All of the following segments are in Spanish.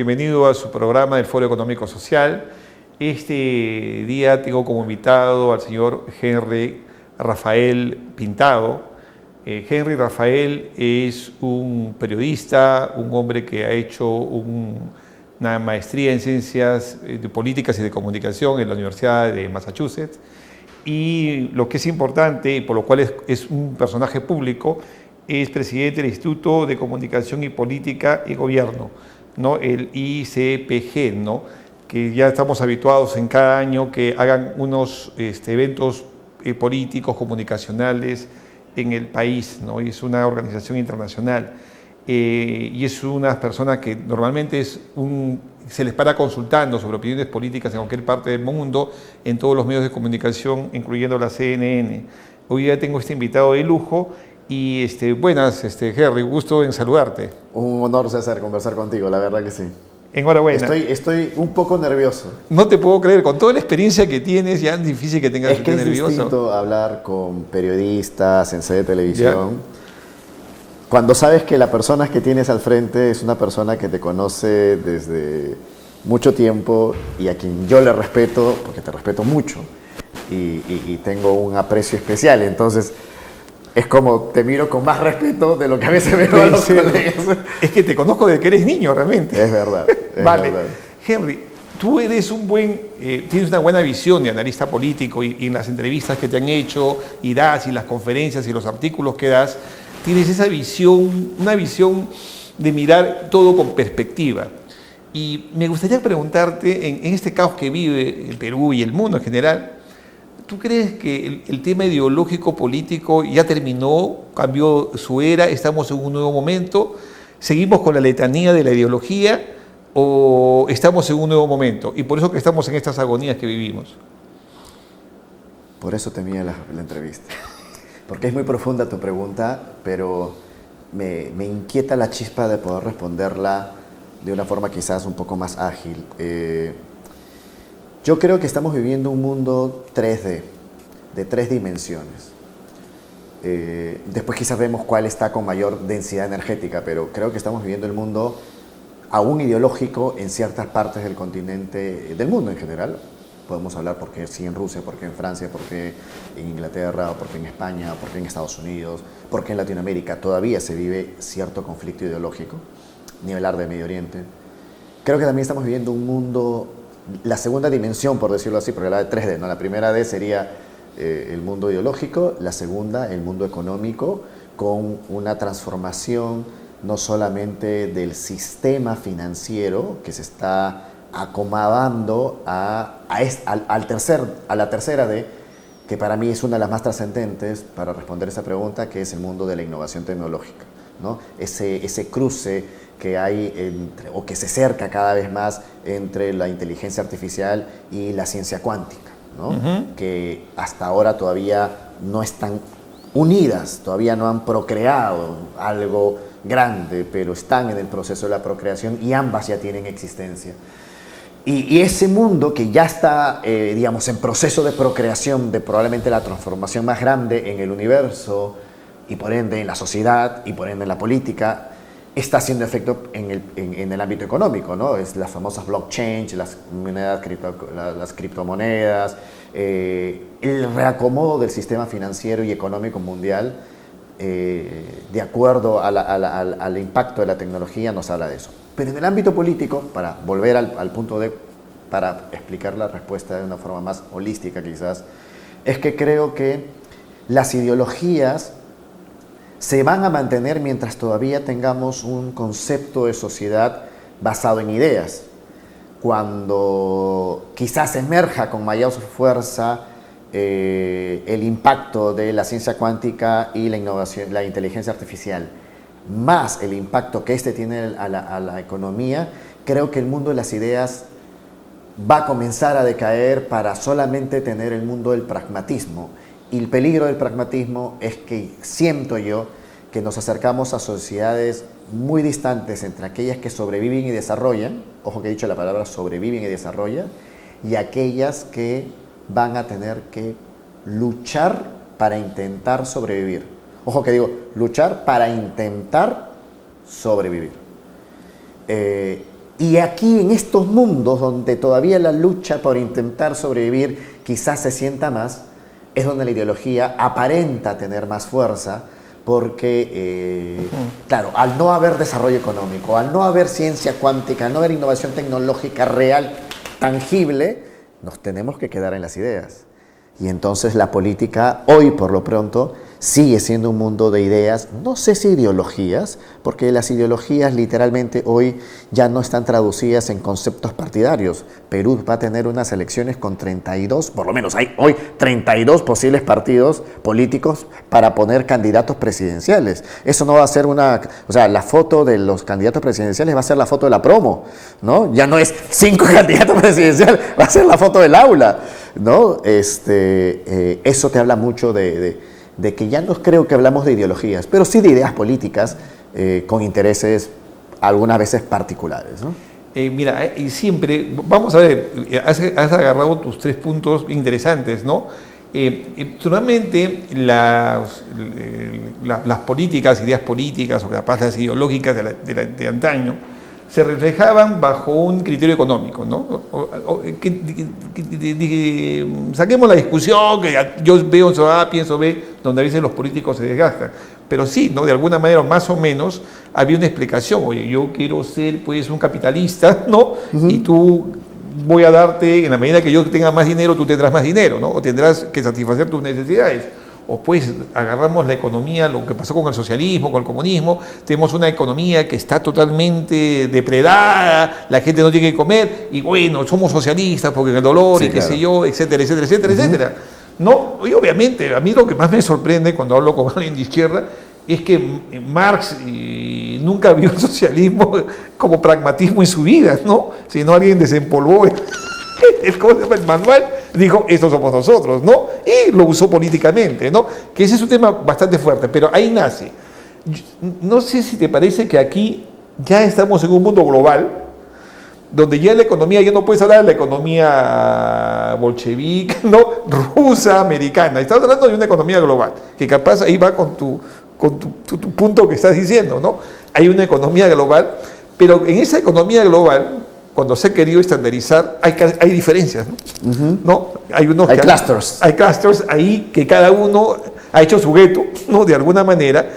bienvenido a su programa del Foro Económico Social. Este día tengo como invitado al señor Henry Rafael Pintado. Henry Rafael es un periodista, un hombre que ha hecho una maestría en ciencias de políticas y de comunicación en la Universidad de Massachusetts. Y lo que es importante, y por lo cual es un personaje público, es presidente del Instituto de Comunicación y Política y Gobierno, ¿no? El ICPG, ¿no? Que ya estamos habituados en cada año que hagan unos eventos políticos, comunicacionales en el país, ¿no? Y es una organización internacional. Y es una persona que normalmente se les para consultando sobre opiniones políticas en cualquier parte del mundo, en todos los medios de comunicación, incluyendo la CNN. Hoy día tengo este invitado de lujo y buenas, Henry, gusto en saludarte. Un honor, César, conversar contigo, la verdad que sí. Enhorabuena. Estoy un poco nervioso. No te puedo creer, con toda la experiencia que tienes, ya es difícil que tengas que estar nervioso. Es distinto hablar con periodistas en sede de televisión. Cuando sabes que la persona que tienes al frente es una persona que te conoce desde mucho tiempo y a quien yo le respeto, porque te respeto mucho, y tengo un aprecio especial. Entonces, es como te miro con más respeto de lo que a veces veo a los colegas. Es que te conozco desde que eres niño, realmente. Es verdad. Vale. Verdad. Henry, tú eres tienes una buena visión de analista político y en las entrevistas que te han hecho y das, y las conferencias y los artículos que das, tienes esa visión, una visión de mirar todo con perspectiva. Y me gustaría preguntarte, en este caos que vive el Perú y el mundo en general, ¿tú crees que el tema ideológico político ya terminó, cambió su era, estamos en un nuevo momento, seguimos con la letanía de la ideología o estamos en un nuevo momento? Y por eso que estamos en estas agonías que vivimos. Por eso temía la entrevista. Porque es muy profunda tu pregunta, pero me inquieta la chispa de poder responderla de una forma quizás un poco más ágil. Yo creo que estamos viviendo un mundo 3D, de 3 dimensiones. Después quizás vemos cuál está con mayor densidad energética, pero creo que estamos viviendo el mundo aún ideológico en ciertas partes del continente, del mundo en general. Podemos hablar por qué sí en Rusia, por qué en Francia, por qué en Inglaterra, o por qué en España, o por qué en Estados Unidos, por qué en Latinoamérica todavía se vive cierto conflicto ideológico, ni hablar de Medio Oriente. Creo que también estamos viviendo un mundo, la segunda dimensión, por decirlo así, porque la de 3D, ¿no? La primera D sería el mundo ideológico, la segunda el mundo económico, con una transformación no solamente del sistema financiero que se está acomodando a la tercera D, que para mí es una de las más trascendentes para responder esa pregunta, que es el mundo de la innovación tecnológica, ¿no? Ese cruce que hay o que se cerca cada vez más entre la inteligencia artificial y la ciencia cuántica, ¿no? Que hasta ahora todavía no están unidas, todavía no han procreado algo grande, pero están en el proceso de la procreación y ambas ya tienen existencia. Y ese mundo que ya está, digamos, en proceso de procreación de probablemente la transformación más grande en el universo y por ende en la sociedad y por ende en la política, está haciendo efecto en el ámbito económico, ¿no? Es las famosas blockchain, las criptomonedas, el reacomodo del sistema financiero y económico mundial, de acuerdo al impacto de la tecnología, nos habla de eso. Pero en el ámbito político, para volver al punto para explicar la respuesta de una forma más holística quizás, es que creo que las ideologías se van a mantener mientras todavía tengamos un concepto de sociedad basado en ideas. Cuando quizás emerja con mayor fuerza el impacto de la ciencia cuántica y la innovación, la inteligencia artificial, más el impacto que tiene a la economía, creo que el mundo de las ideas va a comenzar a decaer para solamente tener el mundo del pragmatismo. Y el peligro del pragmatismo es que siento yo que nos acercamos a sociedades muy distantes entre aquellas que sobreviven y desarrollan, ojo que he dicho la palabra sobreviven y desarrollan, y aquellas que van a tener que luchar para intentar sobrevivir. Ojo que digo, luchar para intentar sobrevivir. Y aquí en estos mundos donde todavía la lucha por intentar sobrevivir quizás se sienta más, es donde la ideología aparenta tener más fuerza, porque, claro, al no haber desarrollo económico, al no haber ciencia cuántica, al no haber innovación tecnológica real, tangible, nos tenemos que quedar en las ideas. Y entonces la política, hoy por lo pronto, sigue siendo un mundo de ideas, no sé si ideologías, porque las ideologías literalmente hoy ya no están traducidas en conceptos partidarios. Perú va a tener unas elecciones con 32, por lo menos hay hoy 32 posibles partidos políticos para poner candidatos presidenciales. Eso no va a ser o sea, la foto de los candidatos presidenciales va a ser la foto de la promo, ¿no? Ya no es 5 candidatos presidenciales, va a ser la foto del aula, ¿no? Eso te habla mucho de que ya no creo que hablamos de ideologías, pero sí de ideas políticas con intereses algunas veces particulares, ¿no? Mira, y siempre, vamos a ver, has agarrado tus 3 puntos interesantes, ¿no? Naturalmente, las políticas, ideas políticas o capaz las ideológicas de antaño, se reflejaban bajo un criterio económico, ¿no? Saquemos la discusión, que yo veo A, pienso B, donde a veces los políticos se desgastan. Pero sí, ¿no? De alguna manera, más o menos, había una explicación. Oye, yo quiero ser, pues, un capitalista, ¿no? Y tú voy a darte, en la medida que yo tenga más dinero, tú tendrás más dinero, ¿no? O tendrás que satisfacer tus necesidades. O pues agarramos la economía, lo que pasó con el socialismo, con el comunismo, tenemos una economía que está totalmente depredada, la gente no tiene que comer, y bueno, somos socialistas porque el dolor sí, y qué claro. sé yo, etcétera, etcétera, etcétera, etcétera. No, y obviamente, a mí lo que más me sorprende cuando hablo con alguien de izquierda es que Marx nunca vio el socialismo como pragmatismo en su vida, ¿no? Sino alguien desempolvó el manual, dijo, estos somos nosotros, ¿no? Y lo usó políticamente, ¿no? Que ese es un tema bastante fuerte, pero ahí nace. No sé si te parece que aquí ya estamos en un mundo global, donde ya la economía, ya no puedes hablar de la economía bolchevique, ¿no? Rusa, americana, estás hablando de una economía global, que capaz ahí va con tu punto que estás diciendo, ¿no? Hay una economía global, pero en esa economía global, cuando se ha querido estandarizar, hay diferencias, ¿no? ¿No? Hay clusters. Hay clusters ahí que cada uno ha hecho su gueto, ¿no? De alguna manera,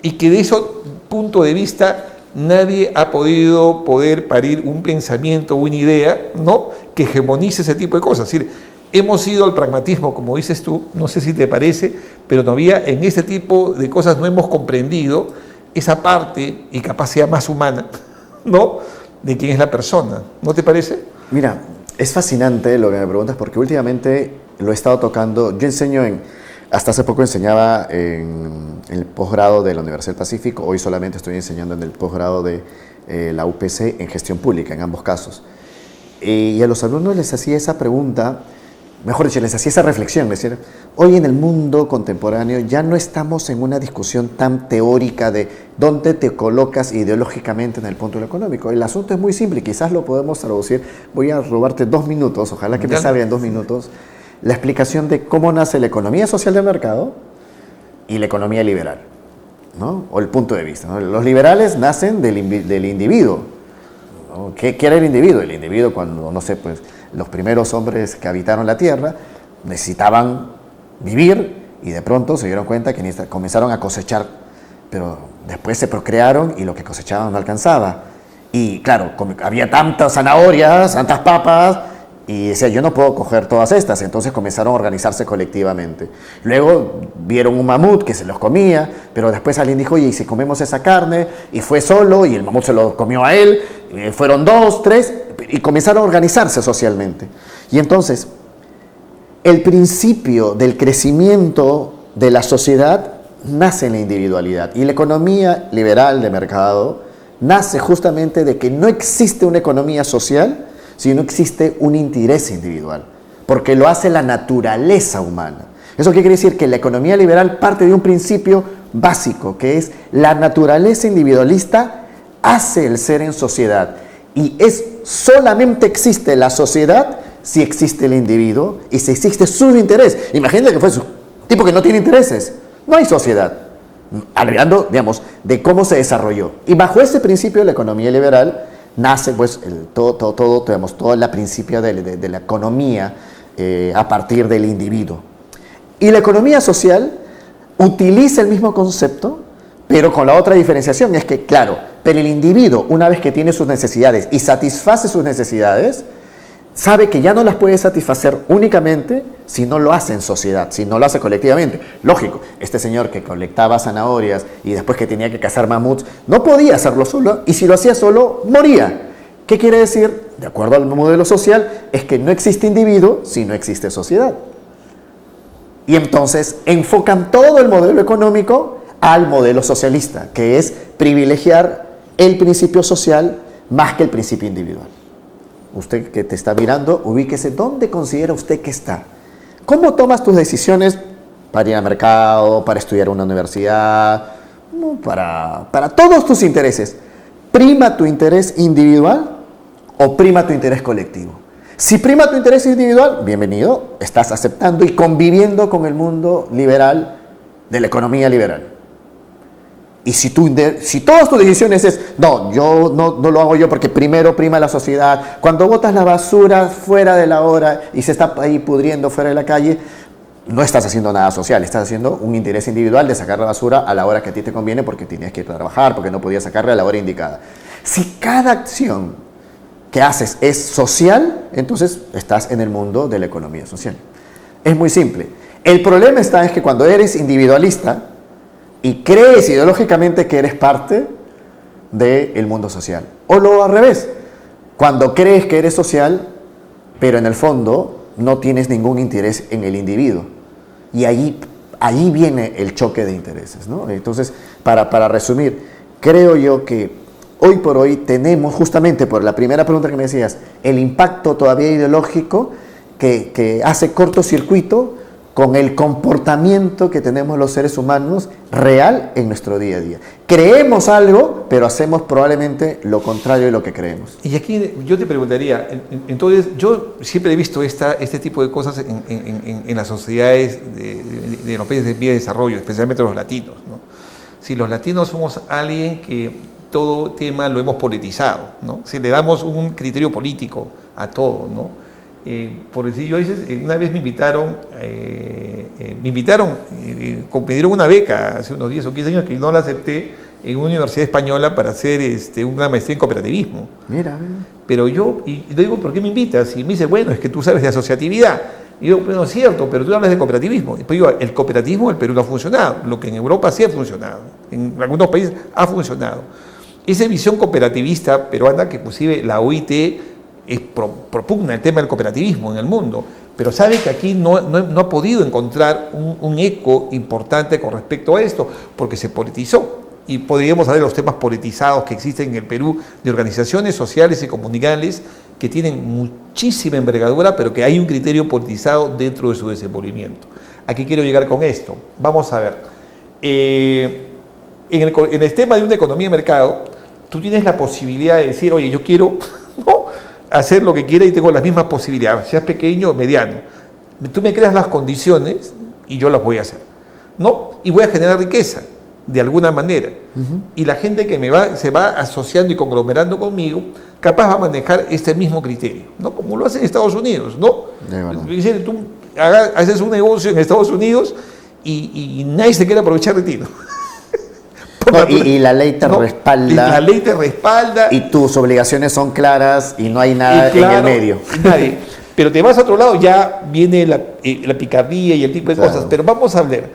y que de ese punto de vista nadie ha podido parir un pensamiento, una idea, ¿no? Que hegemonice ese tipo de cosas. Es decir, hemos ido al pragmatismo, como dices tú, no sé si te parece, pero todavía en este tipo de cosas no hemos comprendido esa parte y capacidad más humana, ¿no? De quién es la persona, ¿no te parece? Mira, es fascinante lo que me preguntas porque últimamente lo he estado tocando. Yo hasta hace poco enseñaba en el posgrado de la Universidad del Pacífico, hoy solamente estoy enseñando en el posgrado de la UPC en gestión pública, en ambos casos. Y a los alumnos les hacía esa pregunta, mejor dicho, les hacía esa reflexión, es decir, hoy en el mundo contemporáneo ya no estamos en una discusión tan teórica de dónde te colocas ideológicamente en el punto de lo económico. El asunto es muy simple y quizás lo podemos traducir. Voy a robarte 2 minutos, ojalá que me salga en 2 minutos, la explicación de cómo nace la economía social de mercado y la economía liberal, ¿no? O el punto de vista, ¿no? Los liberales nacen del individuo, ¿no? ¿Qué era el individuo? El individuo cuando, no sé, pues los primeros hombres que habitaron la tierra necesitaban vivir y de pronto se dieron cuenta que comenzaron a cosechar, pero después se procrearon y lo que cosechaban no alcanzaba. Y claro, había tantas zanahorias, tantas papas, y decía, yo no puedo coger todas estas, entonces comenzaron a organizarse colectivamente. Luego vieron un mamut que se los comía, pero después alguien dijo, oye, ¿y si comemos esa carne? Y fue solo, y el mamut se lo comió a él, fueron 2, 3, y comenzaron a organizarse socialmente. Y entonces, el principio del crecimiento de la sociedad nace en la individualidad, y la economía liberal de mercado nace justamente de que no existe una economía social, sino existe un interés individual, porque lo hace la naturaleza humana. ¿Eso qué quiere decir? Que la economía liberal parte de un principio básico, que es la naturaleza individualista hace el ser en sociedad, y solamente existe la sociedad si existe el individuo y si existe su interés. Imagínate que fue un tipo que no tiene intereses, no hay sociedad. Hablando, digamos, de cómo se desarrolló. Y bajo ese principio de la economía liberal nace pues digamos, toda la principio de la economía a partir del individuo. Y la economía social utiliza el mismo concepto, pero con la otra diferenciación, es que, claro, pero el individuo, una vez que tiene sus necesidades y satisface sus necesidades, sabe que ya no las puede satisfacer únicamente si no lo hace en sociedad, si no lo hace colectivamente. Lógico, este señor que colectaba zanahorias y después que tenía que cazar mamuts, no podía hacerlo solo, y si lo hacía solo, moría. ¿Qué quiere decir? De acuerdo al modelo social, es que no existe individuo si no existe sociedad. Y entonces enfocan todo el modelo económico al modelo socialista, que es privilegiar el principio social más que el principio individual. Usted que te está mirando, ubíquese dónde considera usted que está. ¿Cómo tomas tus decisiones para ir al mercado, para estudiar en una universidad, para todos tus intereses? ¿Prima tu interés individual o prima tu interés colectivo? Si prima tu interés individual, bienvenido, estás aceptando y conviviendo con el mundo liberal de la economía liberal. Y si todas tus decisiones es, no, yo no lo hago yo porque primero prima la sociedad, cuando botas la basura fuera de la hora y se está ahí pudriendo fuera de la calle, no estás haciendo nada social, estás haciendo un interés individual de sacar la basura a la hora que a ti te conviene porque tenías que ir a trabajar, porque no podías sacarla a la hora indicada. Si cada acción que haces es social, entonces estás en el mundo de la economía social. Es muy simple. El problema es que cuando eres individualista y crees ideológicamente que eres parte del mundo social. O lo al revés, cuando crees que eres social, pero en el fondo no tienes ningún interés en el individuo. Y allí viene el choque de intereses, ¿no? Entonces, para resumir, creo yo que hoy por hoy tenemos, justamente por la primera pregunta que me decías, el impacto todavía ideológico que hace cortocircuito con el comportamiento que tenemos los seres humanos real en nuestro día a día. Creemos algo, pero hacemos probablemente lo contrario de lo que creemos. Y aquí yo te preguntaría, entonces yo siempre he visto este tipo de cosas en las sociedades de los países en vía de desarrollo, especialmente los latinos, ¿no? Si los latinos somos alguien que todo tema lo hemos politizado, ¿no? Si le damos un criterio político a todo, ¿no? Por decir, yo una vez me dieron una beca hace unos 10 o 15 años que no la acepté en una universidad española para hacer una maestría en cooperativismo. Mira. Pero y le digo, ¿por qué me invitas? Y me dice, bueno, es que tú sabes de asociatividad. Y yo, bueno, es cierto, pero tú hablas de cooperativismo. Y pues digo, el cooperativismo en el Perú no ha funcionado, lo que en Europa sí ha funcionado, en algunos países ha funcionado. Esa visión cooperativista peruana, que inclusive la OIT propugna el tema del cooperativismo en el mundo, pero sabe que aquí no ha podido encontrar un eco importante con respecto a esto, porque se politizó. Y podríamos hablar de los temas politizados que existen en el Perú, de organizaciones sociales y comunales que tienen muchísima envergadura, pero que hay un criterio politizado dentro de su desenvolvimiento. ¿A qué quiero llegar con esto? Vamos a ver. En el tema de una economía de mercado, tú tienes la posibilidad de decir, oye, yo quiero hacer lo que quiera y tengo las mismas posibilidades, seas pequeño o mediano. Tú me creas las condiciones y yo las voy a hacer, ¿no? Y voy a generar riqueza, de alguna manera. Y la gente que se va asociando y conglomerando conmigo, capaz va a manejar este mismo criterio, ¿no? Como lo hacen en Estados Unidos, ¿no? Tú haces un negocio en Estados Unidos y nadie se quiere aprovechar de ti, ¿no? No, y la ley te respalda. Y la ley te respalda. Y tus obligaciones son claras y no hay nada en el medio. Nadie. Pero te vas a otro lado, ya viene la picardía y el tipo de cosas. Pero vamos a ver.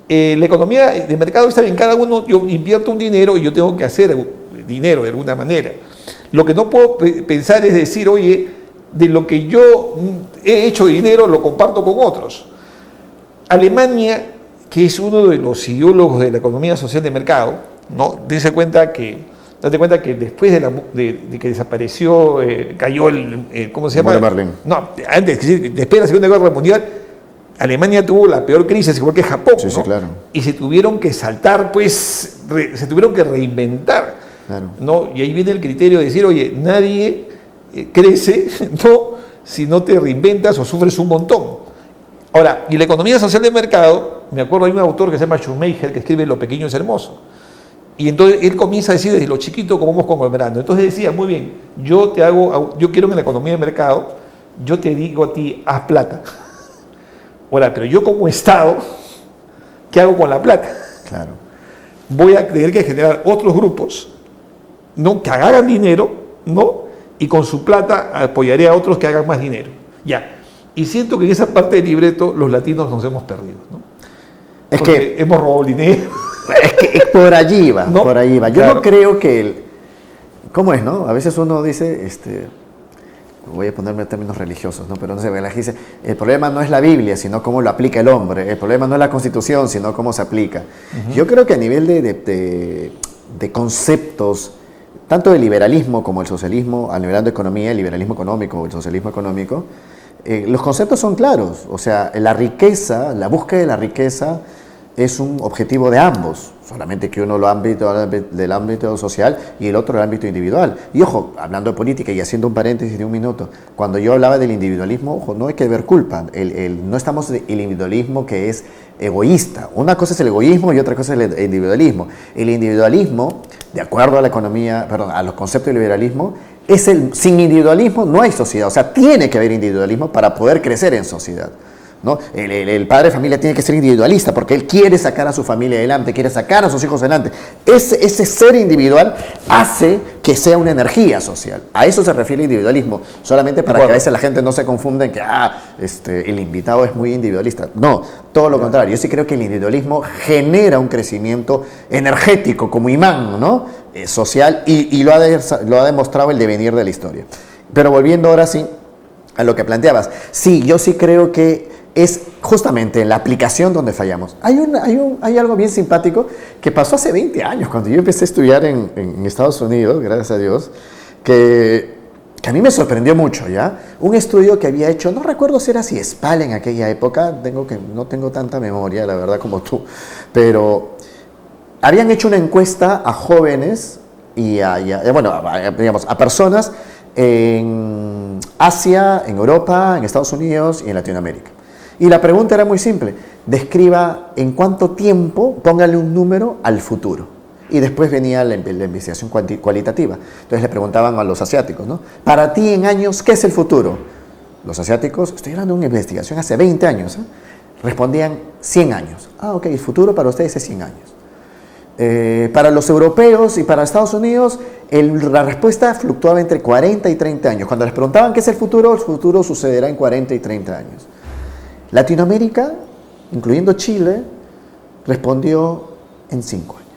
La economía de mercado está bien, cada uno, yo invierto un dinero y yo tengo que hacer dinero de alguna manera. Lo que no puedo pensar es decir, oye, de lo que yo he hecho dinero lo comparto con otros. Alemania, que es uno de los ideólogos de la economía social de mercado, ¿no? Date cuenta que después de que desapareció, cayó ¿cómo se llama? Berlín. No, antes, después de la Segunda Guerra Mundial, Alemania tuvo la peor crisis, igual que Japón, sí, ¿no? Sí, claro. Y se tuvieron que saltar, pues, se tuvieron que reinventar, claro. ¿no? Y ahí viene el criterio de decir, oye, nadie crece, ¿no? Si no te reinventas o sufres un montón. Ahora, y la economía social de mercado, me acuerdo, hay un autor que se llama Schumacher que escribe Lo pequeño es hermoso. Y entonces él comienza a decir, desde lo chiquito como vamos conglomerando. Entonces decía, muy bien, yo quiero que en la economía de mercado, yo te digo a ti, haz plata. Ahora, pero yo como Estado, ¿qué hago con la plata? Claro. Voy a tener que generar otros grupos, ¿no? Que hagan dinero, ¿no? Y con su plata apoyaré a otros que hagan más dinero. Ya. Y siento que en esa parte del libreto los latinos nos hemos perdido, ¿no? Es porque que hemos robado dinero. Es que por allí va, ¿No? por allí va. Yo Claro. no creo que ¿cómo es, no? A veces uno dice, voy a ponerme en términos religiosos, ¿no? Pero no sé, la gente dice, el problema no es la Biblia, sino cómo lo aplica el hombre. El problema no es la Constitución, sino cómo se aplica. Yo creo que a nivel de conceptos, tanto del liberalismo como el socialismo, a nivel de economía, el liberalismo económico o el socialismo económico, los conceptos son claros. O sea, la riqueza, la búsqueda de la riqueza es un objetivo de ambos, solamente que uno del ámbito social y el otro del ámbito individual. Y ojo, hablando de política y haciendo un paréntesis de un minuto, cuando yo hablaba del individualismo, ojo, no hay que ver culpa, no estamos en el individualismo que es egoísta. Una cosa es el egoísmo y otra cosa es el individualismo. El individualismo, de acuerdo a la economía, a los conceptos del liberalismo, sin individualismo no hay sociedad, o sea, tiene que haber individualismo para poder crecer en sociedad, ¿no? El padre de familia tiene que ser individualista porque él quiere sacar a su familia adelante, quiere sacar a sus hijos adelante. Ese ser individual hace que sea una energía social. A eso se refiere el individualismo, solamente para que a veces la gente no se confunda en que el invitado es muy individualista. No, todo lo contrario. Yo sí creo que el individualismo genera un crecimiento energético como imán, ¿no? Social y lo ha demostrado el devenir de la historia. Pero volviendo ahora sí a lo que planteabas, sí, yo sí creo que es justamente en la aplicación donde fallamos. Hay algo bien simpático que pasó hace 20 años, cuando yo empecé a estudiar en Estados Unidos, gracias a Dios, que a mí me sorprendió mucho, ¿ya? Un estudio que había hecho, no recuerdo si era CIESPAL en aquella época, no tengo tanta memoria, la verdad, como tú, pero habían hecho una encuesta a jóvenes y a personas en Asia, en Europa, en Estados Unidos y en Latinoamérica. Y la pregunta era muy simple, describa en cuánto tiempo, póngale un número al futuro. Y después venía la investigación cualitativa. Entonces le preguntaban a los asiáticos, ¿no? Para ti en años, ¿qué es el futuro? Los asiáticos, estoy hablando de una investigación hace 20 años, respondían 100 años. Ok, el futuro para ustedes es 100 años. Para los europeos y para Estados Unidos, la respuesta fluctuaba entre 40 y 30 años. Cuando les preguntaban qué es el futuro sucederá en 40 y 30 años. Latinoamérica, incluyendo Chile, respondió en 5 años.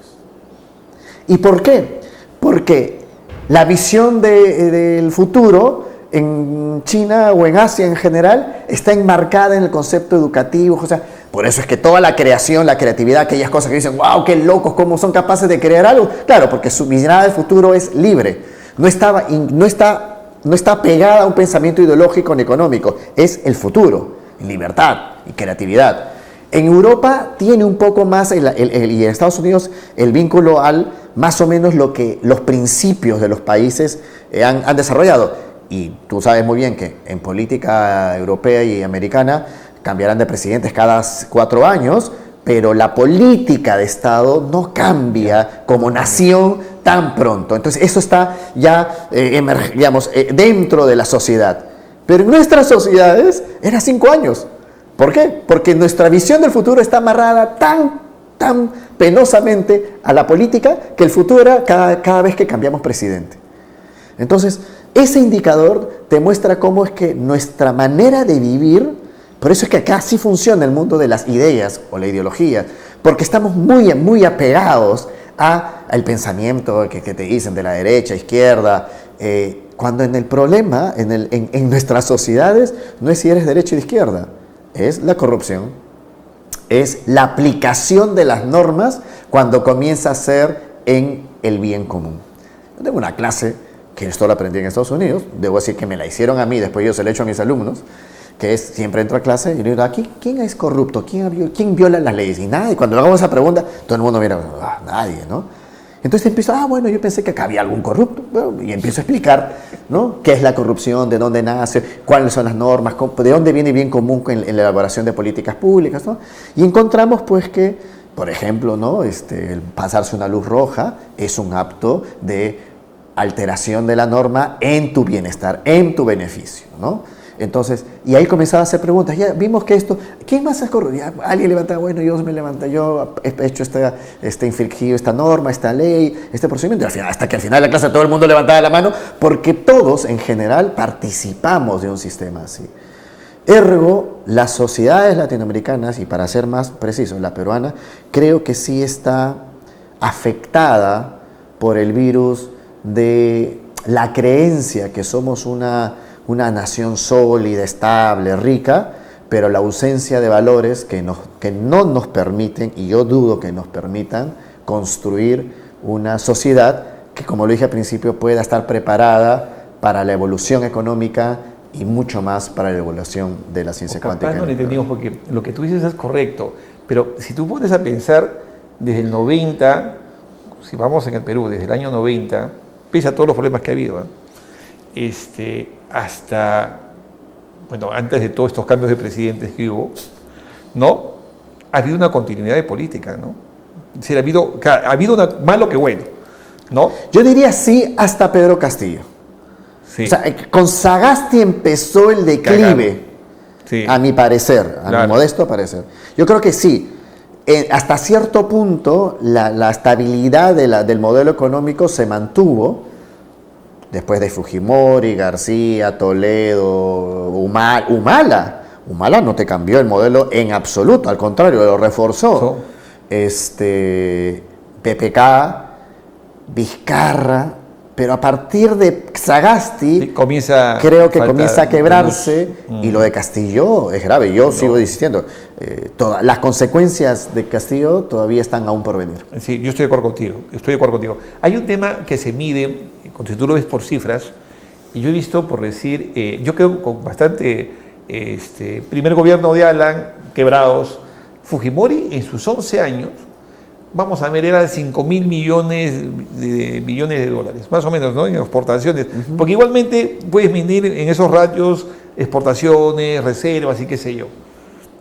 ¿Y por qué? Porque la visión del futuro en China o en Asia en general está enmarcada en el concepto educativo. O sea, por eso es que toda la creación, la creatividad, aquellas cosas que dicen, wow, qué locos, cómo son capaces de crear algo. Claro, porque su mirada del futuro es libre. No está pegada a un pensamiento ideológico ni económico. Es el futuro, libertad y creatividad. En Europa tiene un poco más, y en Estados Unidos, el vínculo al más o menos lo que los principios de los países han desarrollado. Y tú sabes muy bien que en política europea y americana cambiarán de presidentes cada 4 años, pero la política de Estado no cambia como nación tan pronto. Entonces eso está ya, dentro de la sociedad. Pero en nuestras sociedades era 5 años. ¿Por qué? Porque nuestra visión del futuro está amarrada tan penosamente a la política que el futuro era cada vez que cambiamos presidente. Entonces, ese indicador te muestra cómo es que nuestra manera de vivir, por eso es que acá sí funciona el mundo de las ideas o la ideología, porque estamos muy apegados al pensamiento que te dicen de la derecha, izquierda, cuando en el problema, en nuestras sociedades, no es si eres derecha o de izquierda, es la corrupción, es la aplicación de las normas cuando comienza a ser en el bien común. Yo tengo una clase que esto lo aprendí en Estados Unidos, debo decir que me la hicieron a mí, después yo se la he hecho a mis alumnos, que es, siempre entro a clase y le digo, aquí, ¿quién es corrupto? ¿Quién viola las leyes? Y nadie, cuando le hagamos esa pregunta, todo el mundo mira, nadie, ¿no? Entonces empiezo, bueno, yo pensé que acá había algún corrupto, bueno, y empiezo a explicar, ¿no? ¿Qué es la corrupción? ¿De dónde nace? ¿Cuáles son las normas? ¿De dónde viene el bien común en la elaboración de políticas públicas? ¿No? Y encontramos, pues, que Por ejemplo, ¿no? El pasarse una luz roja es un acto de alteración de la norma en tu bienestar, en tu beneficio, ¿no? Entonces, y ahí comenzaba a hacer preguntas. Ya vimos que esto, ¿quién más ha corrupto? Alguien levanta, bueno, yo me levanta, yo he hecho infringido esta norma, esta ley, este procedimiento. Y al final, hasta que al final de la clase todo el mundo levantaba la mano, porque todos en general participamos de un sistema así. Ergo, las sociedades latinoamericanas, y para ser más preciso, la peruana, creo que sí está afectada por el virus de la creencia que somos una nación sólida, estable, rica, pero la ausencia de valores que no nos permiten, y yo dudo que nos permitan, construir una sociedad que, como lo dije al principio, pueda estar preparada para la evolución económica y mucho más para la evolución de la ciencia cuántica. No lo entendimos porque lo que tú dices es correcto, pero si tú pones a pensar desde el 90, si vamos en el Perú, desde el año 90, pese a todos los problemas que ha habido, hasta, bueno, antes de todos estos cambios de presidentes que hubo, ¿no? Ha habido una continuidad de política, ¿no? Es decir, ha habido malo que bueno, ¿no? Yo diría sí hasta Pedro Castillo. Sí. O sea, con Sagasti empezó el declive, sí, a mi parecer, a claro, mi modesto parecer. Yo creo que sí. Hasta cierto punto, la estabilidad del modelo económico se mantuvo después de Fujimori, García, Toledo, Humala. Humala no te cambió el modelo en absoluto, al contrario, lo reforzó. PPK, Vizcarra, pero a partir de Sagasti, sí, creo que comienza a quebrarse, y lo de Castillo es grave. Yo sigo diciendo, las consecuencias de Castillo todavía están aún por venir. Sí, yo estoy de acuerdo contigo, Hay un tema que se mide, si tú lo ves por cifras, y yo he visto, por decir, yo creo con bastante, primer gobierno de Alan, quebrados, Fujimori en sus 11 años, vamos a ver, era de 5.000 millones de dólares, más o menos, ¿no? En exportaciones. Porque igualmente puedes medir en esos ratios exportaciones, reservas y qué sé yo.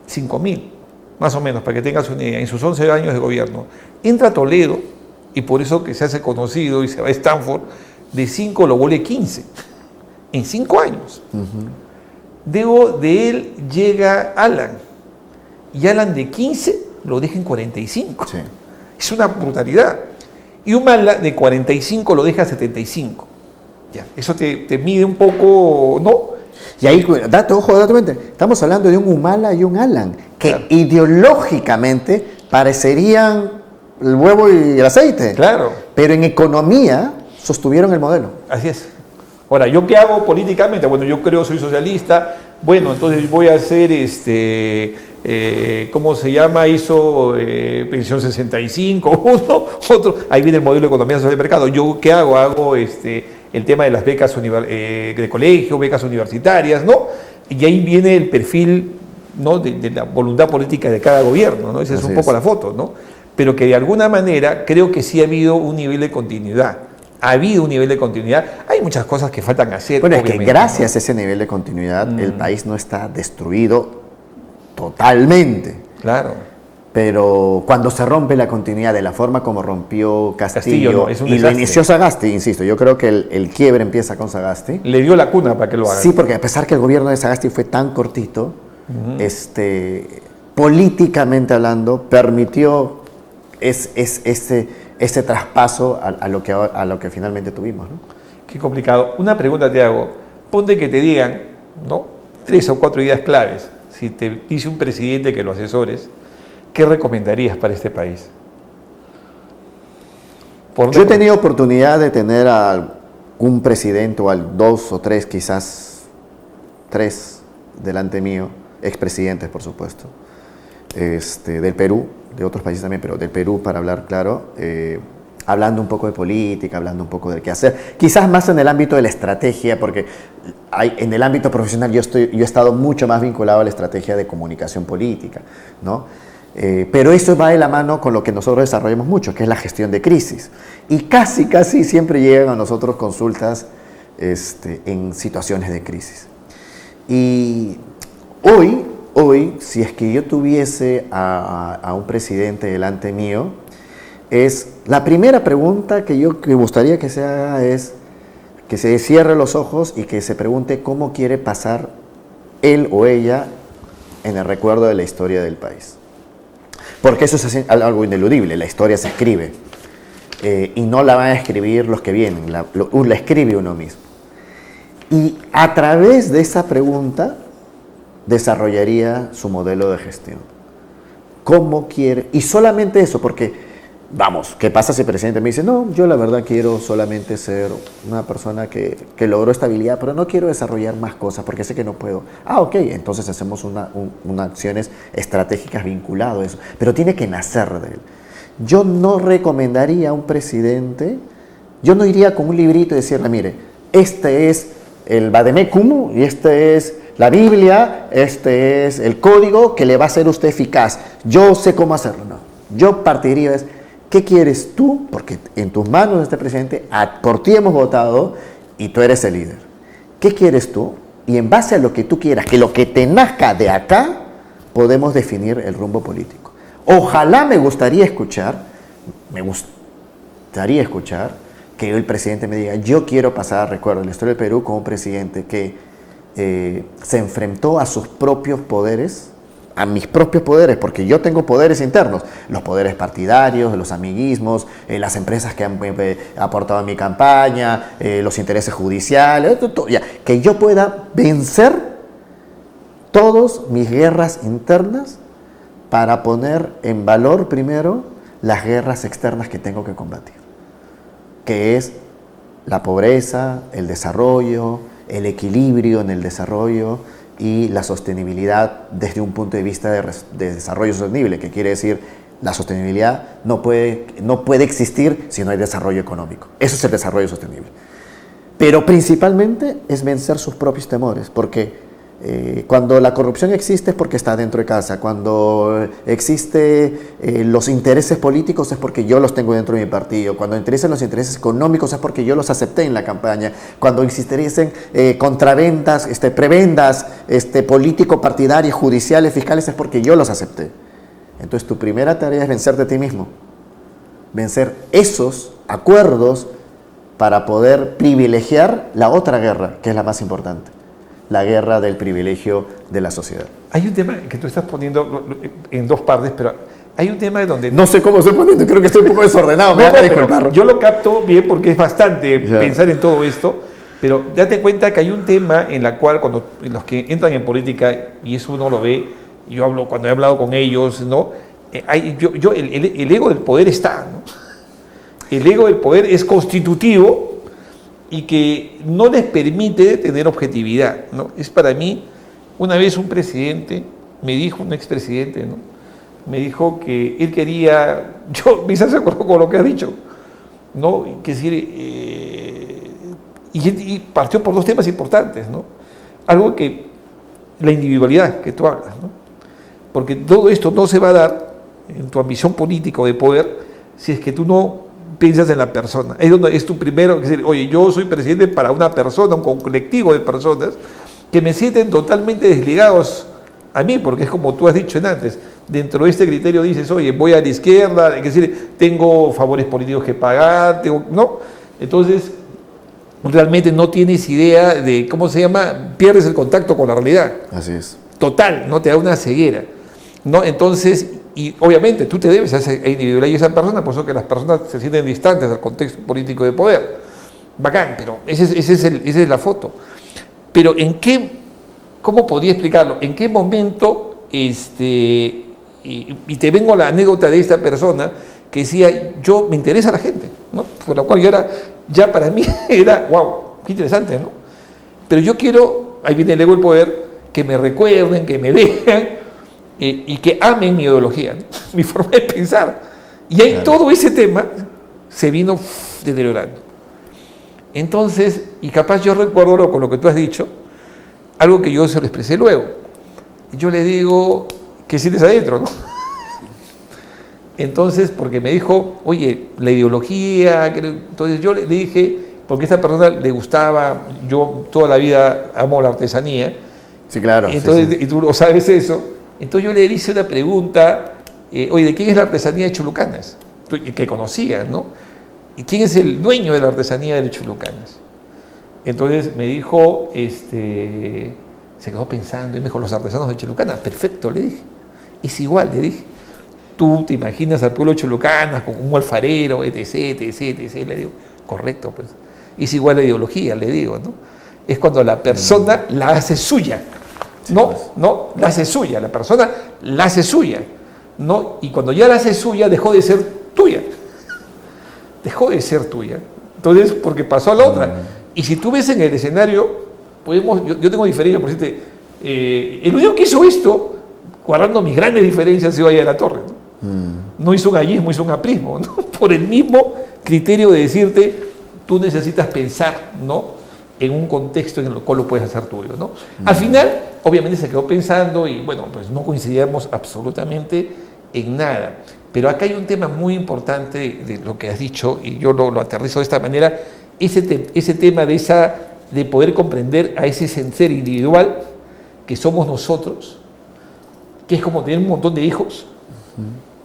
5.000, más o menos, para que tengas una idea, en sus 11 años de gobierno. Entra Toledo, y por eso que se hace conocido y se va a Stanford, de 5 lo vuelve 15, en 5 años. De él llega Alan, y Alan de 15 lo deja en 45. Sí. Es una brutalidad. Y Humala de 45 lo deja a 75. Ya, eso te mide un poco, ¿no? Y ahí, ojo, estamos hablando de un Humala y un Alan, que claro, ideológicamente parecerían el huevo y el aceite. Claro. Pero en economía sostuvieron el modelo. Así es. Ahora, ¿yo qué hago políticamente? Bueno, yo creo, soy socialista. Bueno, entonces voy a hacer ¿cómo se llama? Hizo pensión 65, otro. Ahí viene el modelo de economía social de mercado. ¿Yo qué hago? Hago el tema de las becas de colegio, becas universitarias, ¿no? Y ahí viene el perfil, ¿no? de la voluntad política de cada gobierno, ¿no? Esa es un poco la foto, ¿no? Pero que de alguna manera creo que sí ha habido un nivel de continuidad. Hay muchas cosas que faltan hacer. Bueno, es que gracias a ese nivel de continuidad, el país no está destruido totalmente. Claro. Pero cuando se rompe la continuidad de la forma como rompió Castillo no, es un desastre. Lo inició Sagasti, insisto, yo creo que el quiebre empieza con Sagasti. Le dio la cuna para que lo haga. Sí, porque a pesar que el gobierno de Sagasti fue tan cortito, políticamente hablando, permitió ese traspaso a lo que finalmente tuvimos, ¿no? Qué complicado. Una pregunta te hago. Ponte que te digan, ¿no? 3 o 4 ideas claves. Si te dice un presidente que lo asesores, ¿qué recomendarías para este país? Yo he tenido oportunidad de tener a un presidente, o a 2 o 3, quizás 3 delante mío, expresidentes, por supuesto, del Perú, de otros países también, pero del Perú, para hablar claro, hablando un poco de política, hablando un poco del qué hacer, quizás más en el ámbito de la estrategia, porque en el ámbito profesional yo he estado mucho más vinculado a la estrategia de comunicación política, ¿no? Pero eso va de la mano con lo que nosotros desarrollamos mucho, que es la gestión de crisis. Y casi siempre llegan a nosotros consultas en situaciones de crisis. Y hoy hoy, si es que yo tuviese a un presidente delante mío, la primera pregunta que me gustaría que se haga es que se cierre los ojos y que se pregunte cómo quiere pasar él o ella en el recuerdo de la historia del país. Porque eso es algo ineludible, la historia se escribe y no la van a escribir los que vienen, la escribe uno mismo. Y a través de esa pregunta desarrollaría su modelo de gestión. ¿Cómo quiere? Y solamente eso, porque, vamos, ¿qué pasa si el presidente me dice, no, yo la verdad quiero solamente ser una persona que logró estabilidad, pero no quiero desarrollar más cosas porque sé que no puedo? Ah, ok, entonces hacemos unas acciones estratégicas vinculadas a eso, pero tiene que nacer de él. Yo no recomendaría a un presidente, yo no iría con un librito y decirle, mire, este es el Vademecum y este es la Biblia, este es el código que le va a hacer usted eficaz. Yo sé cómo hacerlo. No. Yo partiría de, ¿qué quieres tú? Porque en tus manos este presidente, por ti hemos votado y tú eres el líder. ¿Qué quieres tú? Y en base a lo que tú quieras, que lo que te nazca de acá, podemos definir el rumbo político. Ojalá me gustaría escuchar que el presidente me diga, yo quiero pasar, recuerdo, en la historia del Perú como un presidente que se enfrentó a sus propios poderes, a mis propios poderes, porque yo tengo poderes internos, los poderes partidarios, los amiguismos, las empresas que han aportado a mi campaña, los intereses judiciales, que yo pueda vencer todas mis guerras internas para poner en valor primero las guerras externas que tengo que combatir, que es la pobreza, el desarrollo, el equilibrio en el desarrollo y la sostenibilidad desde un punto de vista de desarrollo sostenible, que quiere decir la sostenibilidad no puede existir si no hay desarrollo económico. Eso es el desarrollo sostenible. Pero principalmente es vencer sus propios temores, porque cuando la corrupción existe es porque está dentro de casa, cuando existen los intereses políticos es porque yo los tengo dentro de mi partido, cuando existen los intereses económicos es porque yo los acepté en la campaña, cuando existiesen contraventas, prebendas político-partidarias, judiciales, fiscales es porque yo los acepté. Entonces tu primera tarea es vencerte a ti mismo, vencer esos acuerdos para poder privilegiar la otra guerra, que es la más importante. La guerra del privilegio de la sociedad. Hay un tema que tú estás poniendo en dos partes, pero hay un tema donde... No sé cómo estoy poniendo, creo que estoy un poco desordenado. Yo lo capto bien porque es bastante pensar en todo esto, pero date cuenta que hay un tema en la cual cuando los que entran en política, y eso uno lo ve, cuando he hablado con ellos, ¿no? El ego del poder está, ¿no? El ego del poder es constitutivo y que no les permite tener objetividad, ¿no? Es para mí, una vez un presidente me dijo, un expresidente, ¿no? Me dijo que él quería, me hice acuerdo con lo que ha dicho, ¿no? Que decir, y partió por dos temas importantes, ¿no? Algo que, la individualidad que tú hablas, ¿no? Porque todo esto no se va a dar en tu ambición política o de poder si es que tú no piensas en la persona. Es donde es tu primero, es decir, oye, yo soy presidente para una persona, un colectivo de personas que me sienten totalmente desligados a mí, porque es como tú has dicho antes, dentro de este criterio dices, oye, voy a la izquierda, es decir, tengo favores políticos que pagar, ¿no? Entonces, realmente no tienes idea de, ¿cómo se llama? Pierdes el contacto con la realidad. Así es. Total, no te da una ceguera, ¿no? Entonces, y obviamente tú te debes a esa individualidad y a esa persona, por eso que las personas se sienten distantes del contexto político de poder. Bacán, pero esa es la foto. Pero ¿cómo podría explicarlo? ¿En qué momento, y te vengo a la anécdota de esta persona que decía, yo me interesa la gente, ¿no? Por lo cual ya para mí era, wow, qué interesante, ¿no? Pero yo quiero, ahí viene el ego del poder, que me recuerden, que me vean, y que amen mi ideología, ¿no? Mi forma de pensar. Y ahí todo ese tema se vino deteriorando. Entonces, y capaz yo recuerdo con lo que tú has dicho, algo que yo se lo expresé luego. Yo le digo, ¿qué sientes adentro, no? Entonces, porque me dijo, oye, la ideología, entonces yo le dije, porque a esta persona le gustaba, yo toda la vida amo la artesanía, Sí, claro. Entonces, Sí, sí. y tú lo sabes eso. Entonces yo le hice una pregunta, oye, ¿de quién es la artesanía de Chulucanas? Que conocía, ¿no? ¿Y quién es el dueño de la artesanía de Chulucanas? Entonces me dijo, se quedó pensando y me dijo, los artesanos de Chulucanas, perfecto, le dije. Es igual, le dije. Tú te imaginas al pueblo de Chulucanas con un alfarero, etc, etc, etc, le digo, correcto, pues. Es igual la ideología, le digo, ¿no? Es cuando la persona la hace suya. No, la hace suya, la persona la hace suya, ¿no? Y cuando ya la hace suya, dejó de ser tuya. Dejó de ser tuya. Entonces, porque pasó a la otra. Y si tú ves en el escenario, yo tengo diferencias, por decirte, el único que hizo esto, guardando mis grandes diferencias, ha sido Aya de la Torre, ¿no? No hizo un gallismo, hizo un aprismo, ¿no? Por el mismo criterio de decirte, tú necesitas pensar, ¿no?, en un contexto en el cual lo puedes hacer tuyo, ¿no? Al final, obviamente se quedó pensando y, bueno, pues no coincidíamos absolutamente en nada. Pero acá hay un tema muy importante de lo que has dicho, y yo lo aterrizo de esta manera, ese tema de poder comprender a ese ser individual que somos nosotros, que es como tener un montón de hijos,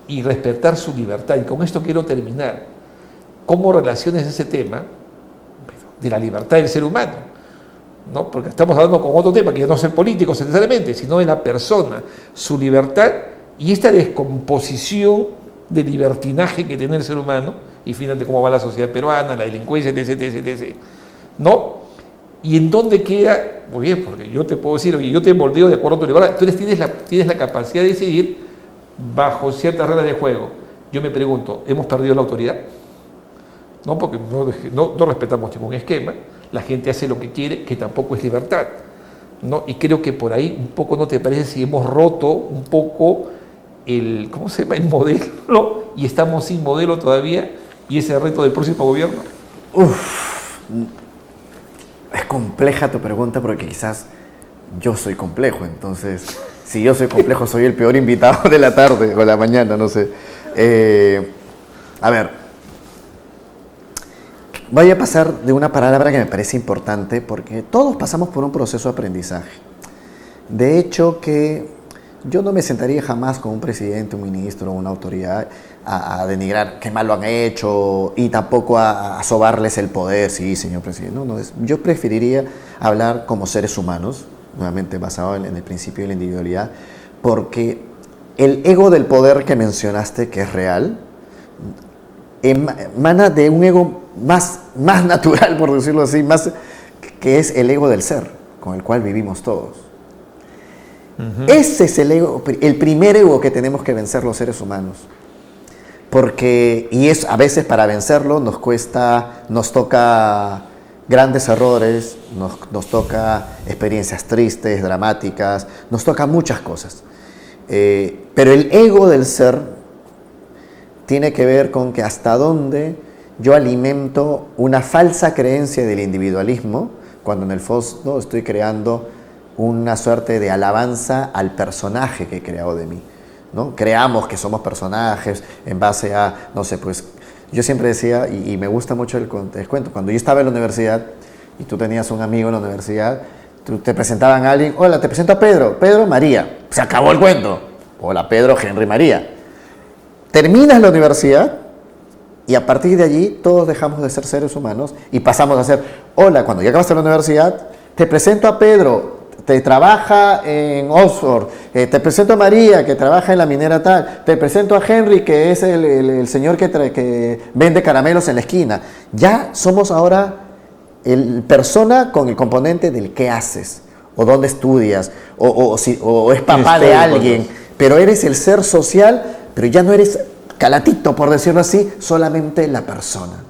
y respetar su libertad. Y con esto quiero terminar. ¿Cómo relaciones ese tema de la libertad del ser humano? ¿No? Porque estamos hablando con otro tema, que no es el político necesariamente, sino de la persona, su libertad y esta descomposición de libertinaje que tiene el ser humano, y fíjate cómo va la sociedad peruana, la delincuencia, etc, etc, etc, ¿no? ¿Y en dónde queda? Muy bien, porque yo te puedo decir, oye, yo te moldeo de acuerdo a tu libertad, tú tienes la capacidad de decidir bajo ciertas reglas de juego. Yo me pregunto, ¿hemos perdido la autoridad? No, porque no respetamos ningún esquema, la gente hace lo que quiere, que tampoco es libertad, ¿no? Y creo que por ahí un poco, ¿no te parece si hemos roto un poco el modelo, ¿no? Y estamos sin modelo todavía, y ese reto del próximo gobierno? Es compleja tu pregunta porque quizás yo soy complejo, entonces si yo soy complejo soy el peor invitado de la tarde o la mañana, no sé. A ver, voy a pasar de una palabra que me parece importante porque todos pasamos por un proceso de aprendizaje. De hecho que yo no me sentaría jamás con un presidente, un ministro, una autoridad a denigrar qué mal lo han hecho y tampoco a sobarles el poder, sí, señor presidente. No, yo preferiría hablar como seres humanos, nuevamente basado en el principio de la individualidad, porque el ego del poder que mencionaste, que es real, emana de un ego más natural, por decirlo así, que es el ego del ser, con el cual vivimos todos. Ese es el ego, el primer ego que tenemos que vencer los seres humanos. Y a veces para vencerlo nos toca grandes errores, nos toca experiencias tristes, dramáticas, nos toca muchas cosas. Pero el ego del ser tiene que ver con que hasta dónde yo alimento una falsa creencia del individualismo, cuando en el fondo estoy creando una suerte de alabanza al personaje que he creado de mí, ¿no? Creamos que somos personajes en base a, no sé, pues yo siempre decía, y me gusta mucho el cuento, cuando yo estaba en la universidad y tú tenías un amigo en la universidad, te presentaban a alguien, hola, te presento a Pedro María, se acabó el cuento, hola Pedro, Henry María. Terminas la universidad y a partir de allí todos dejamos de ser seres humanos y pasamos a ser, hola, cuando ya acabaste la universidad, te presento a Pedro, te trabaja en Oxford, te presento a María, que trabaja en la minera tal, te presento a Henry, que es el señor que vende caramelos en la esquina. Ya somos ahora el persona con el componente del qué haces, o dónde estudias, o es papá de alguien, pero eres el ser social, pero ya no eres calatito, por decirlo así, solamente la persona.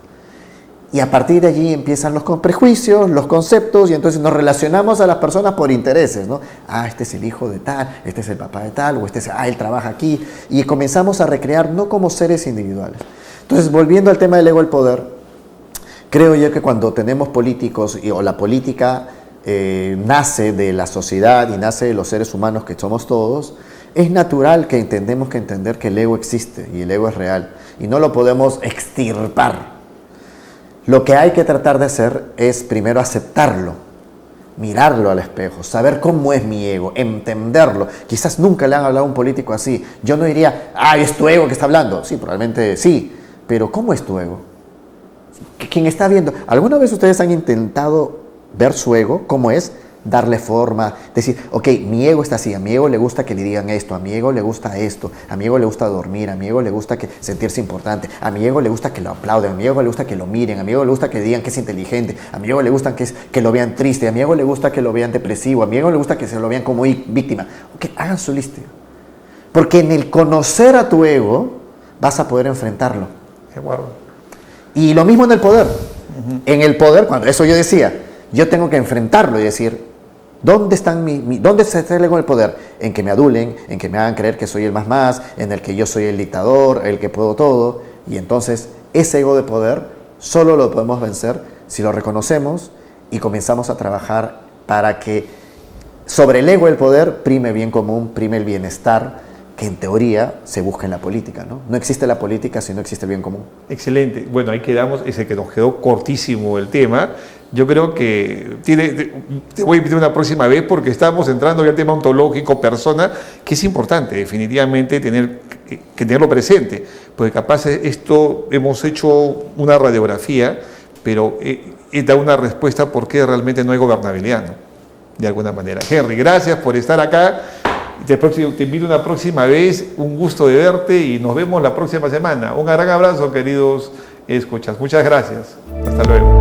Y a partir de allí empiezan los prejuicios, los conceptos, y entonces nos relacionamos a las personas por intereses, ¿no? Ah, este es el hijo de tal, este es el papá de tal, o él trabaja aquí, y comenzamos a recrear no como seres individuales. Entonces, volviendo al tema del ego del poder, creo yo que cuando tenemos políticos, o la política nace de la sociedad y nace de los seres humanos que somos todos, es natural que entendemos que entender que el ego existe, y el ego es real, y no lo podemos extirpar. Lo que hay que tratar de hacer es primero aceptarlo, mirarlo al espejo, saber cómo es mi ego, entenderlo. Quizás nunca le han hablado a un político así. Yo no diría, es tu ego que está hablando. Sí, probablemente sí, pero ¿cómo es tu ego? ¿Quién está viendo? ¿Alguna vez ustedes han intentado ver su ego? ¿Cómo es? Darle forma, decir, ok, mi ego está así, a mi ego le gusta que le digan esto, a mi ego le gusta esto, a mi ego le gusta dormir, a mi ego le gusta sentirse importante, a mi ego le gusta que lo aplauden, a mi ego le gusta que lo miren, a mi ego le gusta que digan que es inteligente, a mi ego le gusta que lo vean triste, a mi ego le gusta que lo vean depresivo, a mi ego le gusta que se lo vean como víctima. Ok, hagan su lista. Porque en el conocer a tu ego vas a poder enfrentarlo. Y lo mismo en el poder. En el poder, cuando eso yo decía, yo tengo que enfrentarlo y decir, ¿dónde está el ego del poder? En que me adulen, en que me hagan creer que soy el más, en el que yo soy el dictador, el que puedo todo. Y entonces ese ego de poder solo lo podemos vencer si lo reconocemos y comenzamos a trabajar para que sobre el ego del poder prime el bien común, prime el bienestar, que en teoría se busca en la política, ¿no? No existe la política si no existe el bien común. Excelente. Bueno, ahí quedamos, ese que nos quedó cortísimo el tema. Yo creo que te voy a invitar una próxima vez porque estamos entrando ya al tema ontológico, persona, que es importante definitivamente tenerlo presente, porque capaz esto hemos hecho una radiografía, pero da una respuesta por qué realmente no hay gobernabilidad, ¿no? De alguna manera. Henry, gracias por estar acá. Te invito una próxima vez, un gusto de verte y nos vemos la próxima semana. Un gran abrazo, queridos escuchas. Muchas gracias. Hasta luego.